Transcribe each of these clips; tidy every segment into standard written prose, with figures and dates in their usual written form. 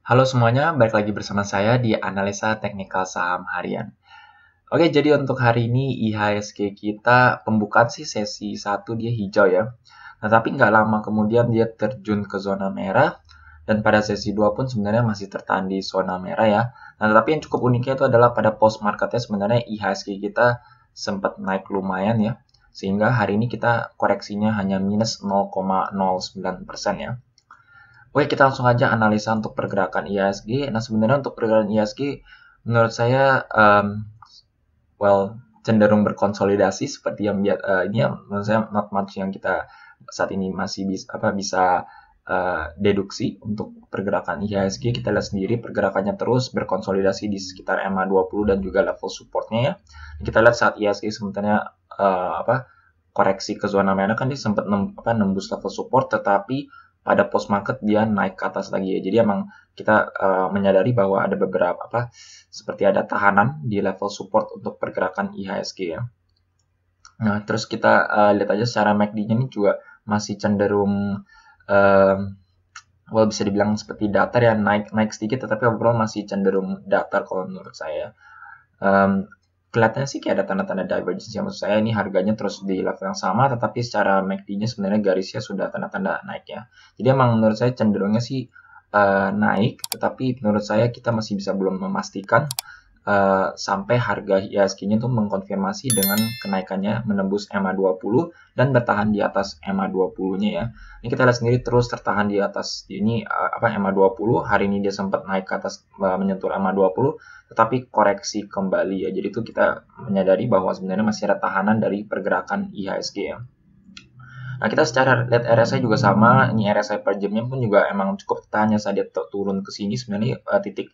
Halo semuanya, balik lagi bersama saya di Analisa Teknikal Saham Harian. Oke, jadi untuk hari ini IHSG kita pembukaan sih sesi 1 dia hijau ya. Nah, tapi nggak lama kemudian dia terjun ke zona merah dan pada sesi 2 pun sebenarnya masih tertahan di zona merah ya. Nah, tapi yang cukup uniknya itu adalah pada post marketnya sebenarnya IHSG kita sempat naik lumayan ya. Sehingga hari ini kita koreksinya hanya minus 0,09% ya. Oke, kita langsung aja analisa untuk pergerakan IHSG. Nah, sebenarnya untuk pergerakan IHSG, menurut saya, cenderung berkonsolidasi seperti yang ini ya, menurut saya not much yang kita saat ini masih bisa deduksi untuk pergerakan IHSG. Kita lihat sendiri pergerakannya terus berkonsolidasi di sekitar MA20 dan juga level supportnya ya. Kita lihat saat IHSG sebenarnya koreksi ke zona merah kan dia sempat nembus level support, tetapi pada post market dia naik ke atas lagi ya. Jadi emang kita menyadari bahwa ada beberapa seperti ada tahanan di level support untuk pergerakan IHSG ya. Nah, terus kita lihat aja secara MACD-nya ini juga masih cenderung bisa dibilang seperti datar ya, naik sedikit tetapi overall masih cenderung datar kalau menurut saya. Kelihatannya sih kayak ada tanda-tanda divergence ya, maksud saya ini harganya terus di level yang sama tetapi secara MACD-nya sebenarnya garisnya sudah tanda-tanda naik ya. Jadi emang menurut saya cenderungnya sih naik, tetapi menurut saya kita masih bisa belum memastikan sampai harga IHSG-nya tuh mengkonfirmasi dengan kenaikannya menembus MA20 dan bertahan di atas MA20-nya ya. Ini kita lihat sendiri terus tertahan di atas ini MA20. Hari ini dia sempat naik ke atas menyentuh MA20 tetapi koreksi kembali ya. Jadi itu kita menyadari bahwa sebenarnya masih ada tahanan dari pergerakan IHSG ya. Nah, kita secara lihat RSI juga sama. Ini RSI per jamnya pun juga emang cukup tanya saat dia turun ke sini sebenarnya titik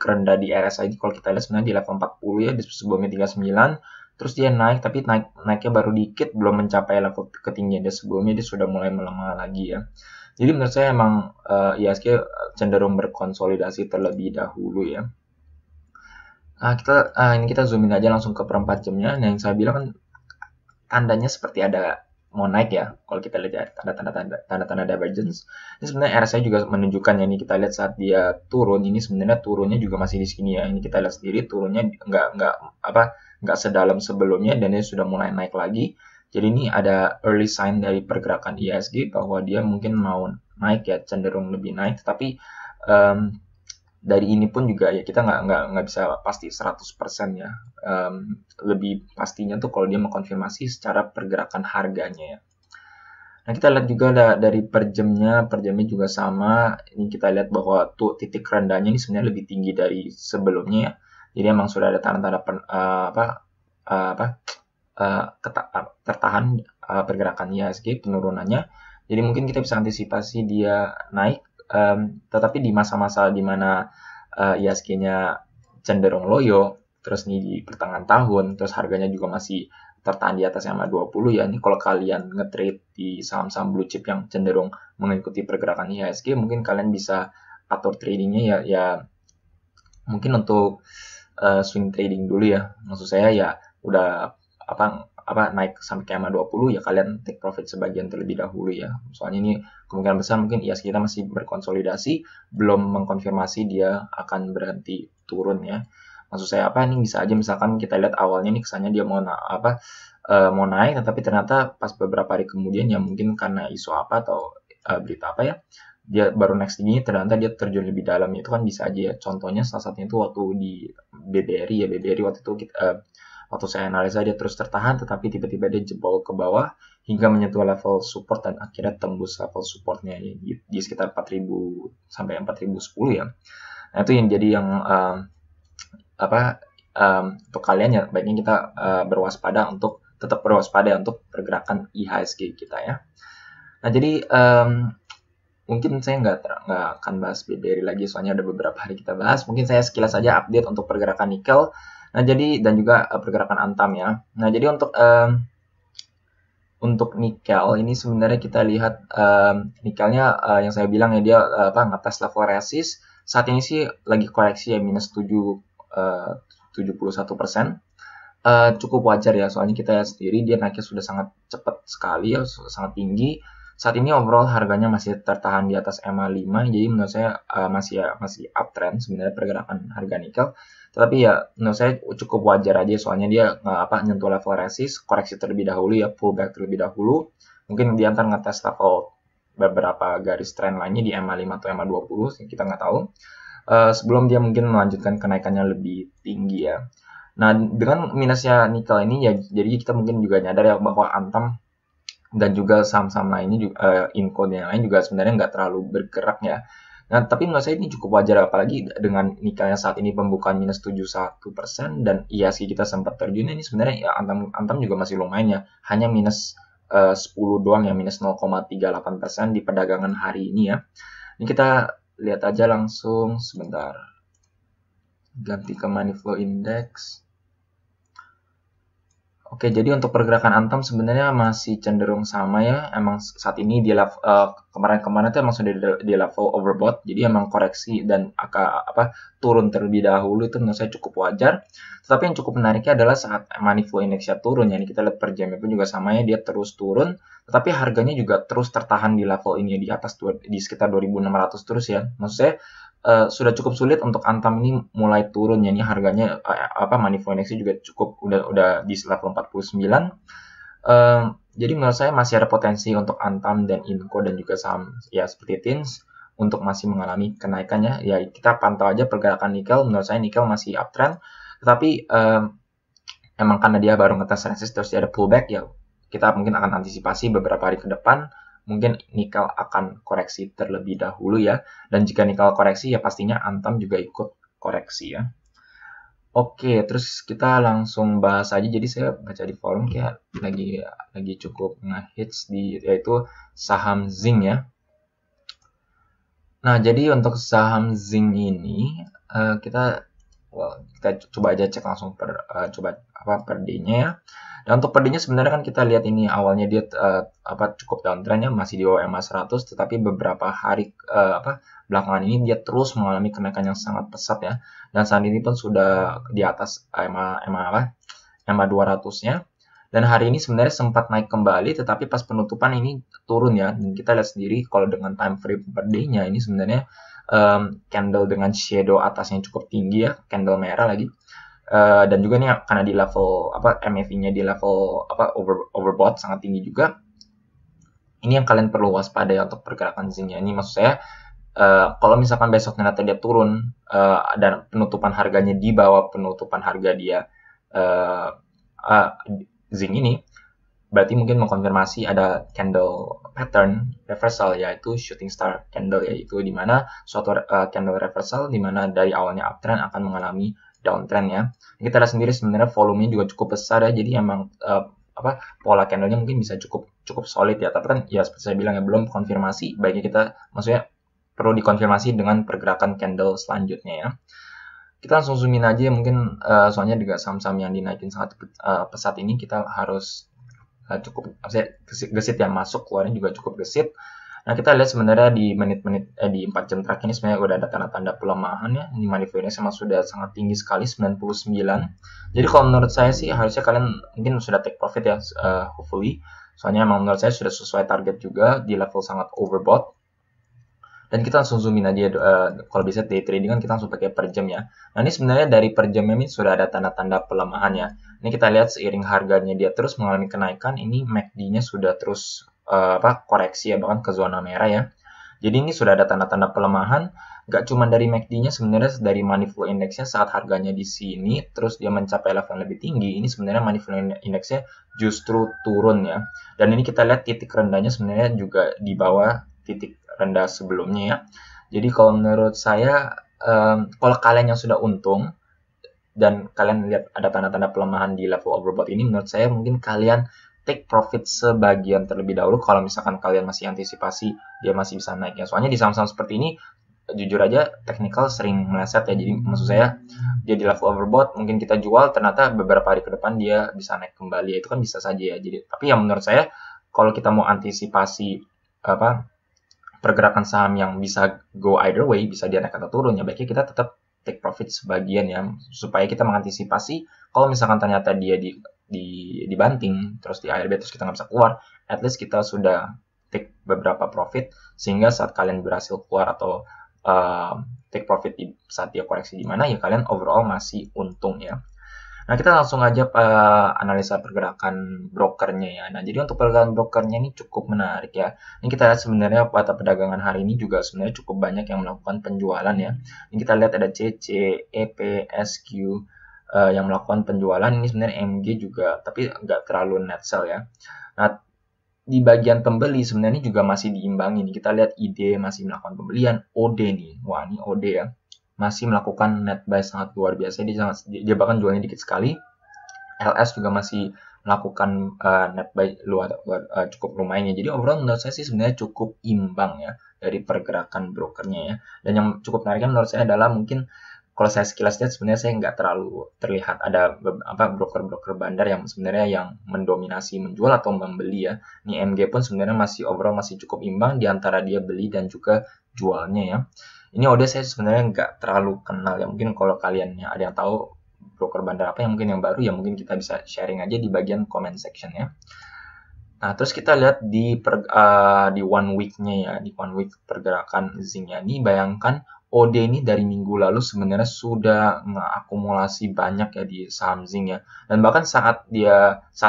rendah di RSI ini kalau kita lihat sebenarnya di level 40 ya, di sebelumnya 39. Terus dia naik tapi naiknya baru dikit, belum mencapai level ketinggian dia sebelumnya, dia sudah mulai melemah lagi ya. Jadi menurut saya emang IHSG cenderung berkonsolidasi terlebih dahulu ya. Nah, ini kita zoom in aja langsung ke per 4 jamnya. Nah, yang saya bilang kan tandanya seperti ada mau naik ya. Kalau kita lihat ya, tanda-tanda divergence. Ini sebenarnya RSI juga menunjukkan ya, ini kita lihat saat dia turun, ini sebenarnya turunnya juga masih di sini ya. Ini kita lihat sendiri turunnya nggak sedalam sebelumnya dan dia sudah mulai naik lagi. Jadi ini ada early sign dari pergerakan IHSG bahwa dia mungkin mau naik ya, cenderung lebih naik, tetapi dari ini pun juga ya kita nggak bisa pasti 100% ya. Lebih pastinya tuh kalau dia mengkonfirmasi secara pergerakan harganya ya. Nah, kita lihat juga dari per jamnya juga sama. Ini kita lihat bahwa tuh titik rendahnya ini sebenarnya lebih tinggi dari sebelumnya ya. Jadi emang sudah ada tanda-tanda tertahan pergerakan IHSG penurunannya. Jadi mungkin kita bisa antisipasi dia naik, tetapi di masa-masa di mana IHSG-nya cenderung loyo, terus nih di pertengahan tahun, terus harganya juga masih tertahan di atas MA20 ya. Ini kalau kalian nge-trade di saham-saham blue chip yang cenderung mengikuti pergerakan IHSG, mungkin kalian bisa atur tradingnya ya mungkin untuk swing trading dulu ya. Maksud saya ya udah naik sampai ke MA20 ya kalian take profit sebagian terlebih dahulu ya. Soalnya ini kemungkinan besar mungkin IHSG kita masih berkonsolidasi, belum mengkonfirmasi dia akan berhenti turun ya. Maksud saya ini bisa aja misalkan kita lihat awalnya nih kesannya dia mau naik, tetapi ternyata pas beberapa hari kemudian ya mungkin karena isu apa atau berita apa ya, dia baru next tinggi ternyata dia terjun lebih dalam, itu kan bisa aja ya. Contohnya salah satunya itu waktu di BBRI waktu itu waktu saya analisa dia terus tertahan tetapi tiba-tiba dia jebol ke bawah hingga menyentuh level support dan akhirnya tembus level supportnya di sekitar 4000 sampai 4010 ya. Nah, itu yang jadi yang untuk kalian ya baiknya kita tetap berwaspada untuk pergerakan IHSG kita ya. Nah, jadi mungkin saya nggak akan bahas BBRI lagi soalnya ada beberapa hari kita bahas. Mungkin saya sekilas saja update untuk pergerakan nikel. Nah, jadi dan juga pergerakan Antam ya. Nah, jadi untuk nikel ini sebenarnya kita lihat nikelnya yang saya bilang ya dia ngetes level resist. Saat ini sih lagi koreksi ya minus 71%. Cukup wajar ya soalnya kita lihat sendiri dia naiknya sudah sangat cepat sekali ya, sangat tinggi. saat ini overall harganya masih tertahan di atas MA5, jadi menurut saya masih uptrend sebenarnya pergerakan harga nikel. Tetapi ya menurut saya cukup wajar aja, soalnya dia nyentuh level resist, koreksi terlebih dahulu ya, pullback terlebih dahulu. Mungkin dia ntar ngetes level beberapa garis trend lainnya di MA5 atau MA20, kita nggak tahu. Sebelum dia mungkin melanjutkan kenaikannya lebih tinggi ya. Nah, dengan minusnya nikel ini ya, jadi kita mungkin juga nyadar ya bahwa Antam dan juga saham-saham lainnya juga, Inco dan yang lain juga sebenarnya nggak terlalu bergerak ya. Nah, tapi menurut saya ini cukup wajar, apalagi dengan nikelnya saat ini pembukaan minus 71%, dan IHSG kita sempat terjun, ini sebenarnya ya Antam juga masih lumayan ya, hanya minus 10 doang ya, minus 0,38% di perdagangan hari ini ya. Ini kita lihat aja langsung sebentar. Ganti ke Money Flow Index. Oke, jadi untuk pergerakan Antam sebenarnya masih cenderung sama ya. Emang saat ini di level kemarin-kemarin itu emang sudah di level overbought. Jadi emang koreksi dan turun terlebih dahulu itu menurut saya cukup wajar. Tetapi yang cukup menariknya adalah saat Money Flow Index-nya turun. Yani kita lihat per jamnya pun juga sama ya, dia terus turun. Tetapi harganya juga terus tertahan di level ini, di atas di sekitar 2.600 terus ya. Maksud saya sudah cukup sulit untuk Antam ini mulai turun ya. Ini harganya Money Flow Index juga cukup udah di level 49. Jadi menurut saya masih ada potensi untuk Antam dan Inco dan juga saham ya seperti TINS untuk masih mengalami kenaikannya. Ya kita pantau aja pergerakan nikel. Menurut saya nikel masih uptrend, tetapi emang karena dia baru ngetes resist terus dia ada pullback ya, kita mungkin akan antisipasi beberapa hari ke depan mungkin nikel akan koreksi terlebih dahulu ya. Dan jika nikel koreksi ya pastinya Antam juga ikut koreksi ya. Oke, terus kita langsung bahas aja. Jadi saya baca di forum kayak lagi cukup ngehits yaitu saham zinc ya. Nah, jadi untuk saham zinc ini kita coba aja cek langsung per D-nya ya. Dan untuk per D-nya sebenarnya kan kita lihat ini awalnya dia cukup downtrend ya, masih di bawah MA100, tetapi beberapa hari belakangan ini dia terus mengalami kenaikan yang sangat pesat ya. Dan saat ini pun sudah di atas MA200-nya. Dan hari ini sebenarnya sempat naik kembali, tetapi pas penutupan ini turun ya. Dan kita lihat sendiri kalau dengan time frame per day-nya ini sebenarnya candle dengan shadow atasnya cukup tinggi ya, candle merah lagi. Dan juga nih karena di level MAV-nya di level overbought sangat tinggi juga. Ini yang kalian perlu waspada ya untuk pergerakan zinc-nya. Ini maksud saya kalau misalkan besok ternyata dia turun dan penutupan harganya di bawah penutupan harga dia zinc ini, berarti mungkin mengkonfirmasi ada candle pattern reversal, yaitu shooting star candle, yaitu dimana suatu candle reversal dimana dari awalnya uptrend akan mengalami downtrend ya. Kita lihat sendiri sebenarnya volumenya juga cukup besar ya, jadi emang pola candlenya mungkin bisa cukup solid ya. Tapi kan ya seperti saya bilang ya, belum konfirmasi, baiknya kita maksudnya perlu dikonfirmasi dengan pergerakan candle selanjutnya ya. Kita langsung zoom in aja mungkin, soalnya juga saham-saham yang dinaikin sangat pesat ini kita harus cukup gesit ya, masuk keluarnya juga cukup gesit. Nah, kita lihat sebenarnya di menit-menit di 4 jam terakhir ini sebenarnya udah ada tanda-tanda pelemahan ya. Ini money flow index memang sudah sangat tinggi sekali, 99. Jadi kalau menurut saya sih harusnya kalian mungkin sudah take profit ya, hopefully. Soalnya emang menurut saya sudah sesuai target juga di level sangat overbought. Dan kita langsung zoom in aja, kalau bisa day trading kan kita langsung pakai per jam ya. Nah, ini sebenarnya dari per jam ini sudah ada tanda-tanda pelemahan ya. Ini kita lihat seiring harganya dia terus mengalami kenaikan, ini MACD-nya sudah terus koreksi ya, bahkan ke zona merah ya. Jadi ini sudah ada tanda-tanda pelemahan, nggak cuma dari MACD-nya, sebenarnya dari money flow index-nya saat harganya di sini terus dia mencapai level yang lebih tinggi, ini sebenarnya money flow index-nya justru turun ya. Dan ini kita lihat titik rendahnya sebenarnya juga di bawah titik rendah sebelumnya ya. Jadi kalau menurut saya, kalau kalian yang sudah untung dan kalian lihat ada tanda-tanda pelemahan di level overbought ini, menurut saya mungkin kalian take profit sebagian terlebih dahulu kalau misalkan kalian masih antisipasi dia masih bisa naik ya. Soalnya di saham-saham seperti ini jujur aja technical sering meleset ya. Jadi maksud saya dia di level overbought mungkin kita jual, ternyata beberapa hari ke depan dia bisa naik kembali, itu kan bisa saja ya. Jadi tapi yang menurut saya kalau kita mau antisipasi pergerakan saham yang bisa go either way, bisa dia naik atau turun ya, baiknya kita tetap take profit sebagian ya, supaya kita mengantisipasi kalau misalkan ternyata dia dibanting terus di ARB terus kita nggak bisa keluar, at least kita sudah take beberapa profit, sehingga saat kalian berhasil keluar atau take profit saat dia koreksi di mana, ya kalian overall masih untung ya. Nah, kita langsung aja analisa pergerakan brokernya ya. Nah, jadi untuk pergerakan brokernya ini cukup menarik ya. Ini kita lihat sebenarnya pada perdagangan hari ini juga sebenarnya cukup banyak yang melakukan penjualan ya. Ini kita lihat ada CC, EP, SQ yang melakukan penjualan. Ini sebenarnya MG juga, tapi nggak terlalu net sell ya. Nah, di bagian pembeli sebenarnya juga masih diimbangi. Kita lihat ID masih melakukan pembelian, OD nih. Wah, ini OD ya. Masih melakukan net buy sangat luar biasa, dia bahkan jualnya dikit sekali. LS juga masih melakukan net buy cukup lumayan ya. Jadi overall menurut saya sih sebenarnya cukup imbang ya dari pergerakan brokernya ya. Dan yang cukup menariknya menurut saya adalah mungkin kalau saya sekilas lihat sebenarnya saya nggak terlalu terlihat ada broker-broker bandar yang sebenarnya yang mendominasi menjual atau membeli ya. Ini MG pun sebenarnya overall masih cukup imbang di antara dia beli dan juga jualnya ya. Ini OD saya sebenarnya nggak terlalu kenal ya. Mungkin kalau kalian ada yang tahu broker bandar apa yang mungkin yang baru ya, mungkin kita bisa sharing aja di bagian comment section ya. Nah, terus kita lihat di one week-nya ya, di one week pergerakan zinc-nya. Ini bayangkan OD ini dari minggu lalu sebenarnya sudah mengakumulasi banyak ya di saham zinc ya. Dan bahkan saat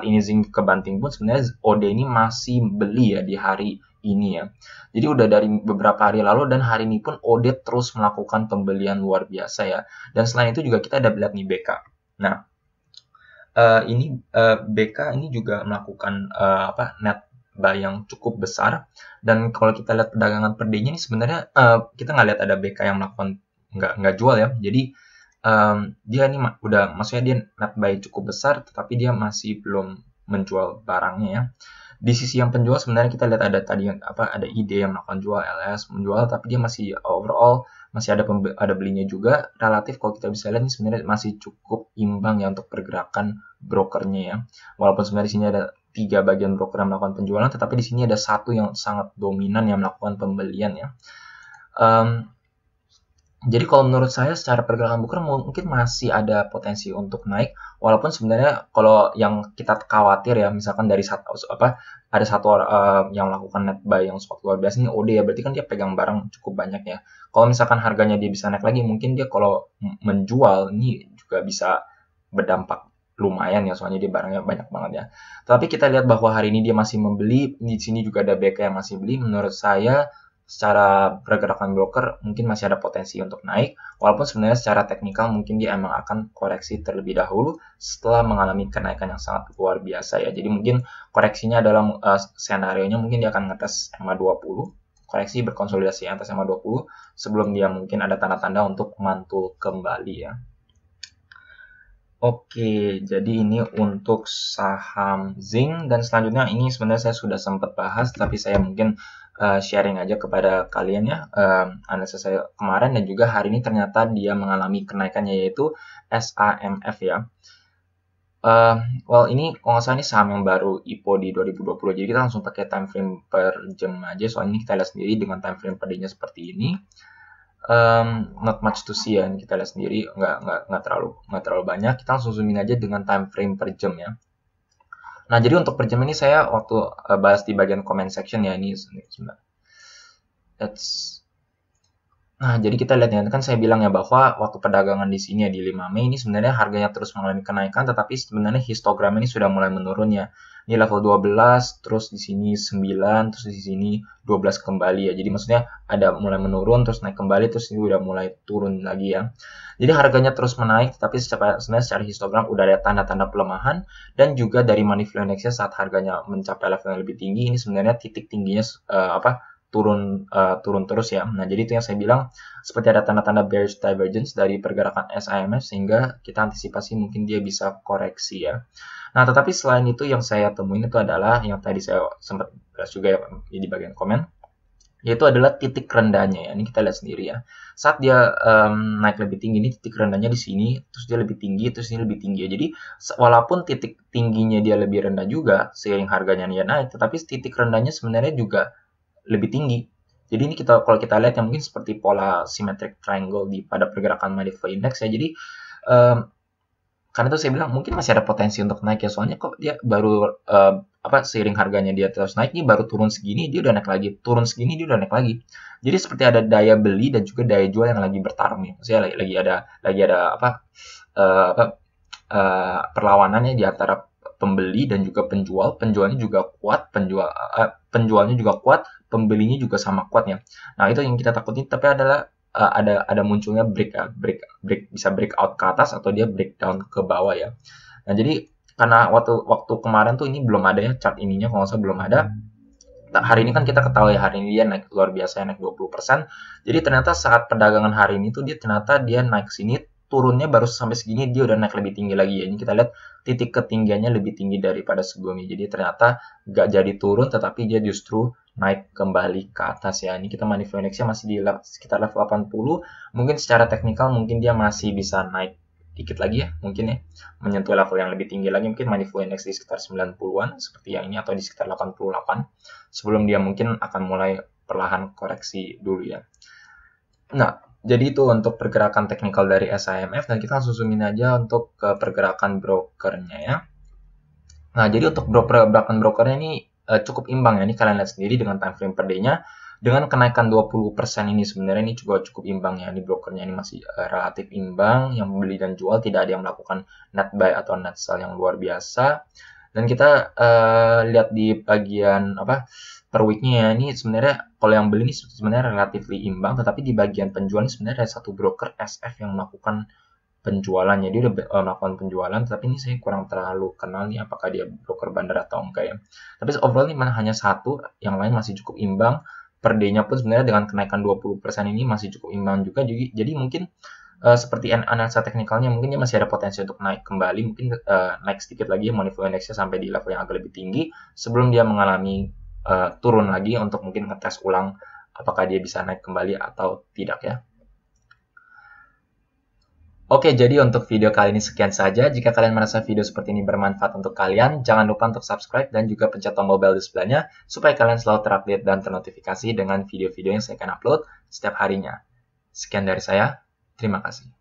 ini zinc kebanting pun sebenarnya OD ini masih beli ya di hari ini ya. Jadi udah dari beberapa hari lalu dan hari ini pun OD terus melakukan pembelian luar biasa ya. Dan selain itu juga kita ada lihat nih BK. Nah, ini BK ini juga melakukan net buy yang cukup besar. Dan kalau kita lihat perdagangan per day-nya ini sebenarnya kita nggak lihat ada BK yang melakukan nggak jual ya. Jadi dia ini maksudnya dia net buy cukup besar, tetapi dia masih belum menjual barangnya ya. Di sisi yang penjual sebenarnya kita lihat ada tadi ada ide yang melakukan jual, LS menjual, tapi dia masih overall masih ada belinya juga. Relatif kalau kita bisa lihat ini sebenarnya masih cukup imbang ya untuk pergerakan brokernya ya. Walaupun sebenarnya di sini ada 3 bagian broker yang melakukan penjualan, tetapi di sini ada satu yang sangat dominan yang melakukan pembelian ya. Jadi kalau menurut saya secara pergerakan broker mungkin masih ada potensi untuk naik, walaupun sebenarnya kalau yang kita khawatir ya, misalkan dari ada satu yang melakukan net buy yang spot luar biasa ini OD ya, berarti kan dia pegang barang cukup banyak ya. Kalau misalkan harganya dia bisa naik lagi, mungkin dia kalau menjual ini juga bisa berdampak lumayan ya, soalnya dia barangnya banyak banget ya. Tapi kita lihat bahwa hari ini dia masih membeli, di sini juga ada BK yang masih beli. Menurut saya secara pergerakan broker mungkin masih ada potensi untuk naik, walaupun sebenarnya secara teknikal mungkin dia emang akan koreksi terlebih dahulu setelah mengalami kenaikan yang sangat luar biasa ya. Jadi mungkin koreksinya dalam skenario-nya mungkin dia akan ngetes EMA 20, koreksi berkonsolidasi atas EMA 20 sebelum dia mungkin ada tanda-tanda untuk mantul kembali ya. Oke, jadi ini untuk saham zinc, dan selanjutnya ini sebenarnya saya sudah sempat bahas, tapi saya mungkin sharing aja kepada kalian ya, analisa saya kemarin dan juga hari ini ternyata dia mengalami kenaikannya yaitu SAMF ya. Ini kalau nggak salah ini saham yang baru IPO di 2020, jadi kita langsung pakai time frame per jam aja, soalnya ini kita lihat sendiri dengan time frame per day-nya seperti ini. Not much to see ya, ini kita lihat sendiri nggak terlalu banyak. Kita langsung zoom in aja dengan time frame per jam ya. Nah, jadi untuk per jam ini saya waktu bahas di bagian comment section ya, ini sebentar. Nah, jadi kita lihat ya, kan saya bilang ya bahwa waktu perdagangan di sini ya di 5 Mei ini sebenarnya harganya terus mengalami kenaikan, tetapi sebenarnya histogram ini sudah mulai menurun ya. Ini level 12, terus di sini 9, terus di sini 12 kembali ya. Jadi maksudnya ada mulai menurun, terus naik kembali, terus ini udah mulai turun lagi ya. Jadi harganya terus menaik, tapi sebenarnya secara histogram udah ada tanda-tanda pelemahan, dan juga dari money flow index-nya saat harganya mencapai level yang lebih tinggi, ini sebenarnya titik tingginya turun terus ya. Nah, jadi itu yang saya bilang seperti ada tanda-tanda bearish divergence dari pergerakan SAMF, sehingga kita antisipasi mungkin dia bisa koreksi ya. Nah, tetapi selain itu yang saya temuin itu adalah yang tadi saya sempat bahas juga ya di bagian komen, yaitu adalah titik rendahnya ya. Ini kita lihat sendiri ya. Saat dia naik lebih tinggi, ini titik rendahnya di sini, terus dia lebih tinggi, terus ini lebih tinggi ya. Jadi walaupun titik tingginya dia lebih rendah juga seiring harganya dia naik, tetapi titik rendahnya sebenarnya juga lebih tinggi. Jadi ini kalau kita lihat yang mungkin seperti pola symmetric triangle pada pergerakan money flow index ya. Jadi karena itu saya bilang mungkin masih ada potensi untuk naik ya, soalnya kok dia baru seiring harganya dia terus naik, nih baru turun segini dia udah naik lagi, turun segini dia udah naik lagi. Jadi seperti ada daya beli dan juga daya jual yang lagi bertarung nih. Maksudnya lagi ada perlawanannya di antara pembeli dan juga penjual. Penjualnya juga kuat, penjualnya juga kuat, pembelinya juga sama kuatnya. Nah, itu yang kita takutin, tapi adalah ada munculnya bisa breakout ke atas atau dia breakdown ke bawah ya. Nah, jadi karena waktu kemarin tuh ini belum ada ya chart ininya, kalau nggak salah belum ada. Nah, hari ini kan kita ketahui hari ini dia naik luar biasa, naik 20%. Jadi ternyata saat perdagangan hari ini tuh dia naik sini, turunnya baru sampai segini dia udah naik lebih tinggi lagi ya. Ini kita lihat titik ketinggiannya lebih tinggi daripada sebelumnya. Jadi ternyata nggak jadi turun, tetapi dia justru naik kembali ke atas ya. Ini kita money flow index-nya masih di sekitar level 80. Mungkin secara teknikal mungkin dia masih bisa naik dikit lagi ya, mungkin ya, menyentuh level yang lebih tinggi lagi, mungkin money flow index di sekitar 90-an seperti yang ini, atau di sekitar 88 sebelum dia mungkin akan mulai perlahan koreksi dulu ya. Nah, jadi itu untuk pergerakan teknikal dari SIMF, dan kita langsung zoomin aja untuk ke pergerakan brokernya ya. Nah, jadi untuk pergerakan brokernya ini cukup imbang ya, ini kalian lihat sendiri dengan time frame per day-nya. Dengan kenaikan 20% ini sebenarnya ini juga cukup imbang ya. Ini brokernya ini masih relatif imbang. Yang beli dan jual tidak ada yang melakukan net buy atau net sell yang luar biasa. Dan kita lihat di bagian per week-nya ya. Ini sebenarnya kalau yang beli ini sebenarnya relatif imbang. Tetapi di bagian penjual ini sebenarnya ada satu broker SF yang melakukan penjualannya. Dia udah melakukan penjualan, tapi ini saya kurang terlalu kenal nih apakah dia broker bandar atau enggak ya. Tapi overall ini hanya satu, yang lain masih cukup imbang. Per day-nya pun sebenarnya dengan kenaikan 20% ini masih cukup imbang juga. Jadi mungkin seperti analisa teknikalnya mungkin dia masih ada potensi untuk naik kembali. Mungkin naik sedikit lagi money flow index-nya sampai di level yang agak lebih tinggi sebelum dia mengalami turun lagi untuk mungkin ngetes ulang apakah dia bisa naik kembali atau tidak ya. Oke, jadi untuk video kali ini sekian saja. Jika kalian merasa video seperti ini bermanfaat untuk kalian, jangan lupa untuk subscribe dan juga pencet tombol bell di sebelahnya, supaya kalian selalu terupdate dan ternotifikasi dengan video-video yang saya akan upload setiap harinya. Sekian dari saya, terima kasih.